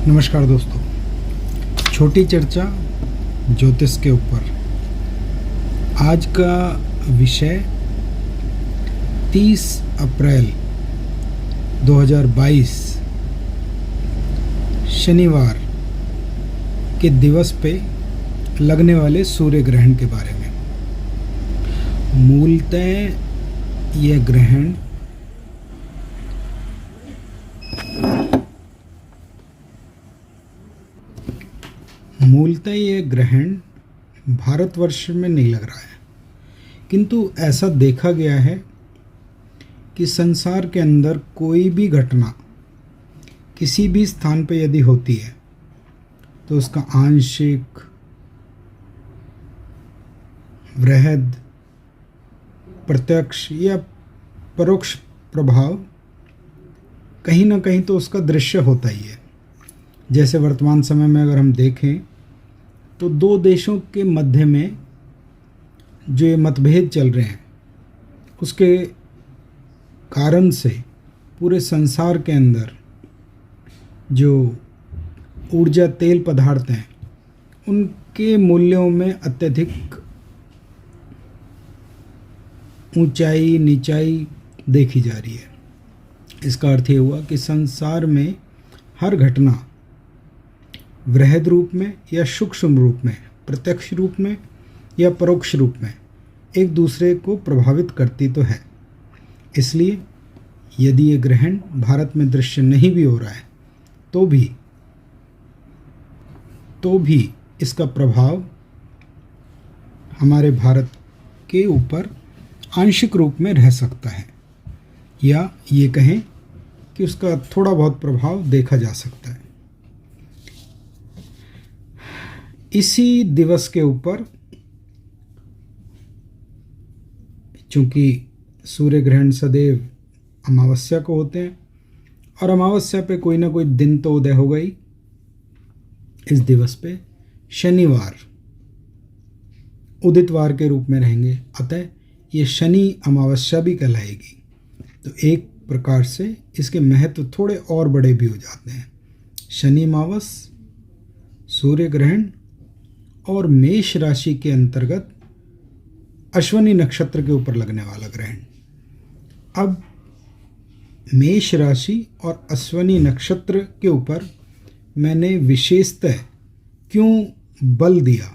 नमस्कार दोस्तों, छोटी चर्चा ज्योतिष के ऊपर। आज का विषय 30 अप्रैल 2022 शनिवार के दिवस पे लगने वाले सूर्य ग्रहण के बारे में। मूलतः यह ग्रहण भारतवर्ष में नहीं लग रहा है, किंतु ऐसा देखा गया है कि संसार के अंदर कोई भी घटना किसी भी स्थान पर यदि होती है तो उसका आंशिक, वृहद, प्रत्यक्ष या परोक्ष प्रभाव कहीं ना कहीं तो उसका दृश्य होता ही है। जैसे वर्तमान समय में अगर हम देखें तो दो देशों के मध्य में जो ये मतभेद चल रहे हैं, उसके कारण से पूरे संसार के अंदर जो ऊर्जा, तेल पदार्थ हैं, उनके मूल्यों में अत्यधिक ऊंचाई नीचाई देखी जा रही है। इसका अर्थ ये हुआ कि संसार में हर घटना वृहद रूप में या सूक्ष्म रूप में, प्रत्यक्ष रूप में या परोक्ष रूप में एक दूसरे को प्रभावित करती तो है। इसलिए यदि ये ग्रहण भारत में दृश्य नहीं भी हो रहा है तो भी इसका प्रभाव हमारे भारत के ऊपर आंशिक रूप में रह सकता है, या ये कहें कि उसका थोड़ा बहुत प्रभाव देखा जा सकता है। इसी दिवस के ऊपर, चूंकि सूर्य ग्रहण सदैव अमावस्या को होते हैं और अमावस्या पे कोई ना कोई दिन तो उदय होगा ही, इस दिवस पे शनिवार उदितवार के रूप में रहेंगे, अतः ये शनि अमावस्या भी कहलाएगी। तो एक प्रकार से इसके महत्व थोड़े और बड़े भी हो जाते हैं। शनि अमावस, सूर्य ग्रहण और मेष राशि के अंतर्गत अश्विनी नक्षत्र के ऊपर लगने वाला ग्रहण। अब मेष राशि और अश्विनी नक्षत्र के ऊपर मैंने विशेषतः क्यों बल दिया,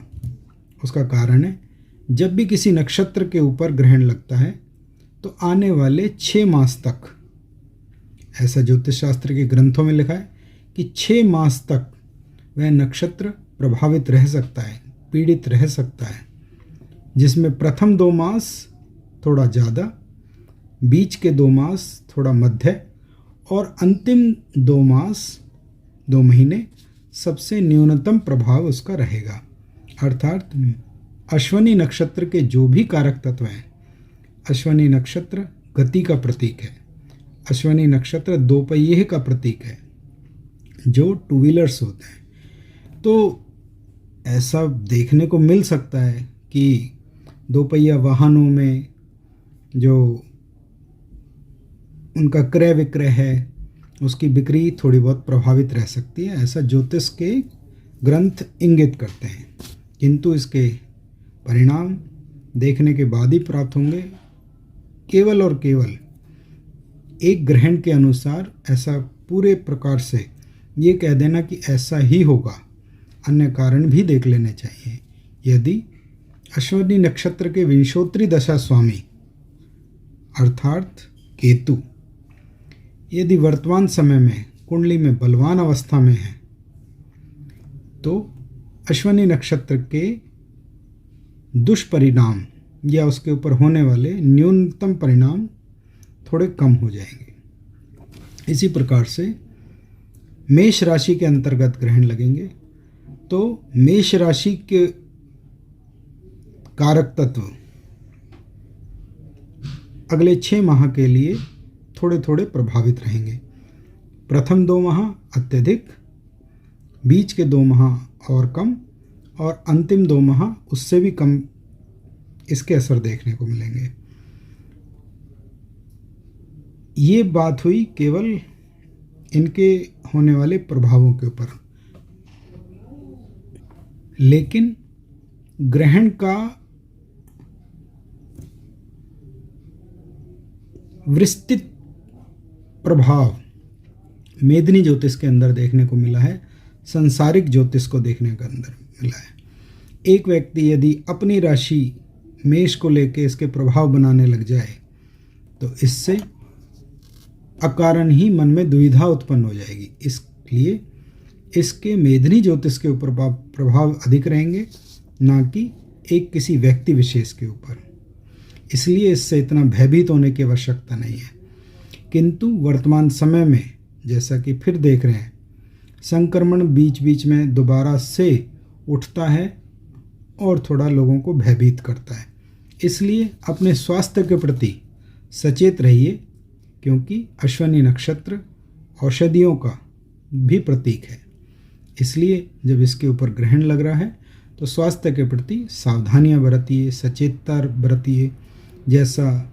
उसका कारण है जब भी किसी नक्षत्र के ऊपर ग्रहण लगता है तो आने वाले 6 मास तक, ऐसा ज्योतिष शास्त्र के ग्रंथों में लिखा है कि 6 मास तक वह नक्षत्र प्रभावित रह सकता है, पीड़ित रह सकता है, जिसमें प्रथम 2 मास थोड़ा ज़्यादा, बीच के 2 मास थोड़ा मध्य और अंतिम 2 मास, 2 महीने सबसे न्यूनतम प्रभाव उसका रहेगा। अर्थात अश्विनी नक्षत्र के जो भी कारक तत्व हैं, अश्विनी नक्षत्र गति का प्रतीक है, अश्विनी नक्षत्र 2 पहिए का प्रतीक है, जो 2 व्हीलर्स होते हैं। तो ऐसा देखने को मिल सकता है कि 2 पहिया वाहनों में जो उनका क्रय विक्रय है, उसकी बिक्री थोड़ी बहुत प्रभावित रह सकती है, ऐसा ज्योतिष के ग्रंथ इंगित करते हैं। किंतु इसके परिणाम देखने के बाद ही प्राप्त होंगे। केवल और केवल एक ग्रहण के अनुसार ऐसा पूरे प्रकार से ये कह देना कि ऐसा ही होगा, अन्य कारण भी देख लेने चाहिए। यदि अश्विनी नक्षत्र के विंशोत्तरी दशा स्वामी अर्थात केतु यदि वर्तमान समय में कुंडली में बलवान अवस्था में है तो अश्विनी नक्षत्र के दुष्परिणाम या उसके ऊपर होने वाले न्यूनतम परिणाम थोड़े कम हो जाएंगे। इसी प्रकार से मेष राशि के अंतर्गत ग्रहण लगेंगे तो मेष राशि के कारक तत्व अगले 6 माह के लिए थोड़े थोड़े प्रभावित रहेंगे। प्रथम 2 माह अत्यधिक, बीच के 2 माह और कम, और अंतिम 2 माह उससे भी कम इसके असर देखने को मिलेंगे। ये बात हुई केवल इनके होने वाले प्रभावों के ऊपर। लेकिन ग्रहण का विस्तृत प्रभाव मेदिनी ज्योतिष के अंदर देखने को मिला है, संसारिक ज्योतिष को देखने के अंदर मिला है। एक व्यक्ति यदि अपनी राशि मेष को लेकर इसके प्रभाव बनाने लग जाए तो इससे अकारण ही मन में दुविधा उत्पन्न हो जाएगी। इसलिए इसके मेदिनी ज्योतिष के ऊपर प्रभाव अधिक रहेंगे, ना कि एक किसी व्यक्ति विशेष के ऊपर। इसलिए इससे इतना भयभीत होने की आवश्यकता नहीं है। किंतु वर्तमान समय में जैसा कि फिर देख रहे हैं, संक्रमण बीच बीच में दोबारा से उठता है और थोड़ा लोगों को भयभीत करता है। इसलिए अपने स्वास्थ्य के प्रति सचेत रहिए, क्योंकि अश्विनी नक्षत्र औषधियों का भी प्रतीक है। इसलिए जब इसके ऊपर ग्रहण लग रहा है तो स्वास्थ्य के प्रति सावधानियां बरतिए, सचेतता बरतिए। जैसा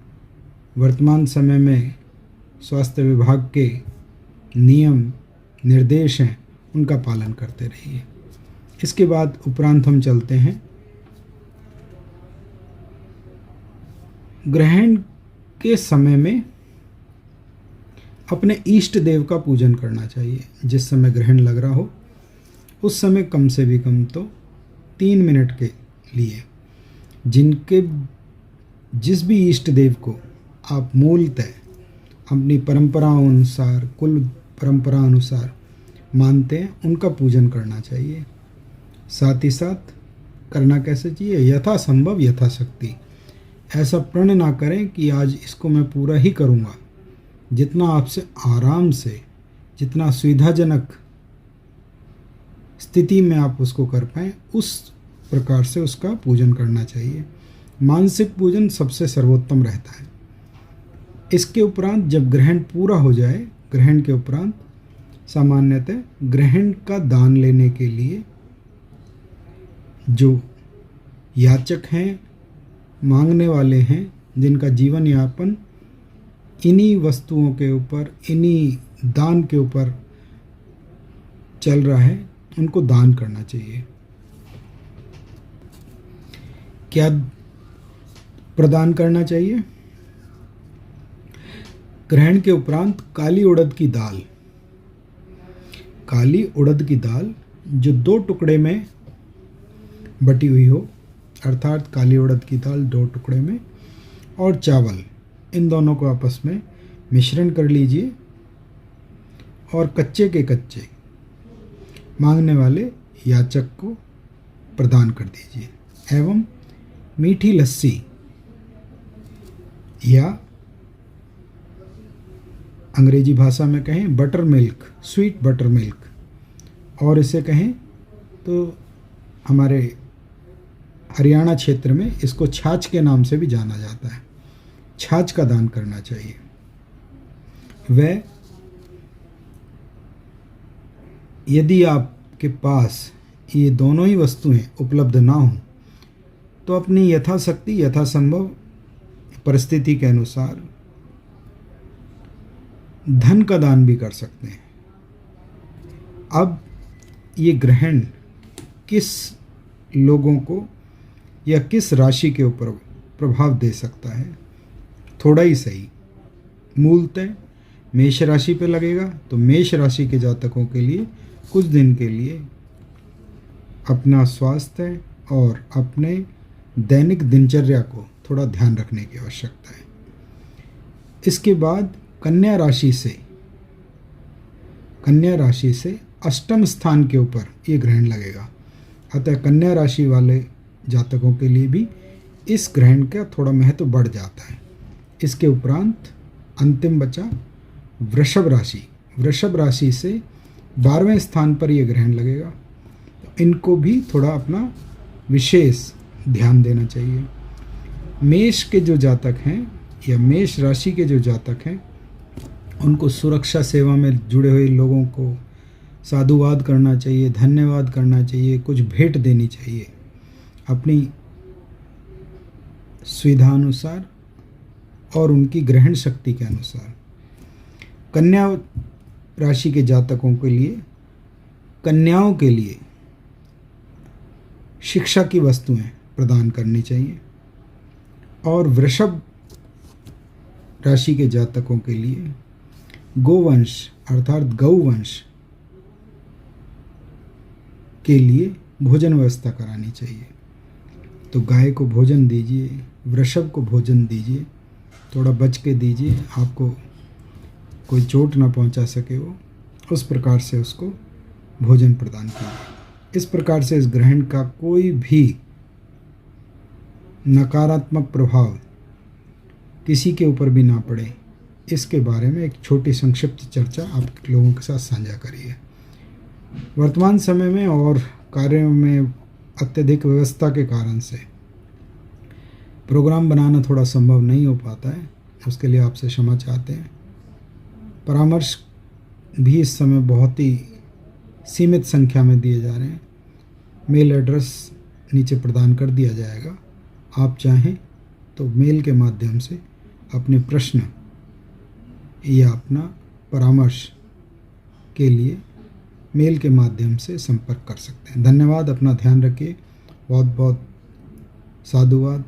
वर्तमान समय में स्वास्थ्य विभाग के नियम निर्देश हैं उनका पालन करते रहिए। इसके बाद उपरांत हम चलते हैं ग्रहण के समय में अपने इष्ट देव का पूजन करना चाहिए। जिस समय ग्रहण लग रहा हो उस समय कम से भी कम तो 3 मिनट के लिए जिस भी इष्ट देव को आप मूलतः अपनी परंपराओं अनुसार, कुल परंपरा अनुसार मानते हैं, उनका पूजन करना चाहिए। साथ ही साथ करना कैसे चाहिए? यथासंभव यथाशक्ति। ऐसा प्रण ना करें कि आज इसको मैं पूरा ही करूँगा। जितना आपसे आराम से, जितना सुविधाजनक स्थिति में आप उसको कर पाएँ, उस प्रकार से उसका पूजन करना चाहिए। मानसिक पूजन सबसे सर्वोत्तम रहता है। इसके उपरांत जब ग्रहण पूरा हो जाए, ग्रहण के उपरांत सामान्यतः ग्रहण का दान लेने के लिए जो याचक हैं, मांगने वाले हैं, जिनका जीवन यापन इन्हीं वस्तुओं के ऊपर, इन्हीं दान के ऊपर चल रहा है, उनको दान करना चाहिए। क्या प्रदान करना चाहिए? ग्रहण के उपरांत काली उड़द की दाल, काली उड़द की दाल जो 2 टुकड़े में बटी हुई हो, अर्थात काली उड़द की दाल 2 टुकड़े में, और चावल, इन दोनों को आपस में मिश्रण कर लीजिए और कच्चे के कच्चे मांगने वाले याचक को प्रदान कर दीजिए। एवं मीठी लस्सी या अंग्रेजी भाषा में कहें butter milk, sweet butter milk, और इसे कहें तो हमारे हरियाणा क्षेत्र में इसको छाछ के नाम से भी जाना जाता है। छाछ का दान करना चाहिए। वह यदि आपके पास ये दोनों ही वस्तुएं उपलब्ध ना हो तो अपनी यथाशक्ति, यथासंभव परिस्थिति के अनुसार धन का दान भी कर सकते हैं। अब ये ग्रहण किस लोगों को या किस राशि के ऊपर प्रभाव दे सकता है? थोड़ा ही सही, मूलतः मेष राशि पे लगेगा। तो मेष राशि के जातकों के लिए कुछ दिन के लिए अपना स्वास्थ्य और अपने दैनिक दिनचर्या को थोड़ा ध्यान रखने की आवश्यकता है। इसके बाद कन्या राशि से अष्टम स्थान के ऊपर ये ग्रहण लगेगा। अतः कन्या राशि वाले जातकों के लिए भी इस ग्रहण का थोड़ा महत्व बढ़ जाता है। इसके उपरांत अंतिम बचा वृषभ राशि। वृषभ राशि से 12वें स्थान पर यह ग्रहण लगेगा। तो इनको भी थोड़ा अपना विशेष ध्यान देना चाहिए। मेष के जो जातक हैं या मेष राशि के जो जातक हैं, उनको सुरक्षा सेवा में जुड़े हुए लोगों को साधुवाद करना चाहिए, धन्यवाद करना चाहिए, कुछ भेंट देनी चाहिए अपनी सुविधानुसार और उनकी ग्रहण शक्ति के अनुसार। कन्या राशि के जातकों के लिए, कन्याओं के लिए शिक्षा की वस्तुएं प्रदान करनी चाहिए, और वृषभ राशि के जातकों के लिए गोवंश अर्थात गौवंश के लिए भोजन व्यवस्था करानी चाहिए। तो गाय को भोजन दीजिए, वृषभ को भोजन दीजिए, थोड़ा बच के दीजिए, आपको कोई चोट ना पहुंचा सके वो, उस प्रकार से उसको भोजन प्रदान कीजिए। इस प्रकार से इस ग्रहण का कोई भी नकारात्मक प्रभाव किसी के ऊपर भी ना पड़े, इसके बारे में एक छोटी संक्षिप्त चर्चा आप लोगों के साथ साझा करिए। वर्तमान समय में और कार्यों में अत्यधिक व्यवस्था के कारण से प्रोग्राम बनाना थोड़ा संभव नहीं हो पाता है, उसके लिए आपसे क्षमा चाहते हैं। परामर्श भी इस समय बहुत ही सीमित संख्या में दिए जा रहे हैं। मेल एड्रेस नीचे प्रदान कर दिया जाएगा, आप चाहें तो मेल के माध्यम से अपने प्रश्न या अपना परामर्श के लिए मेल के माध्यम से संपर्क कर सकते हैं। धन्यवाद, अपना ध्यान रखिए। बहुत बहुत साधुवाद।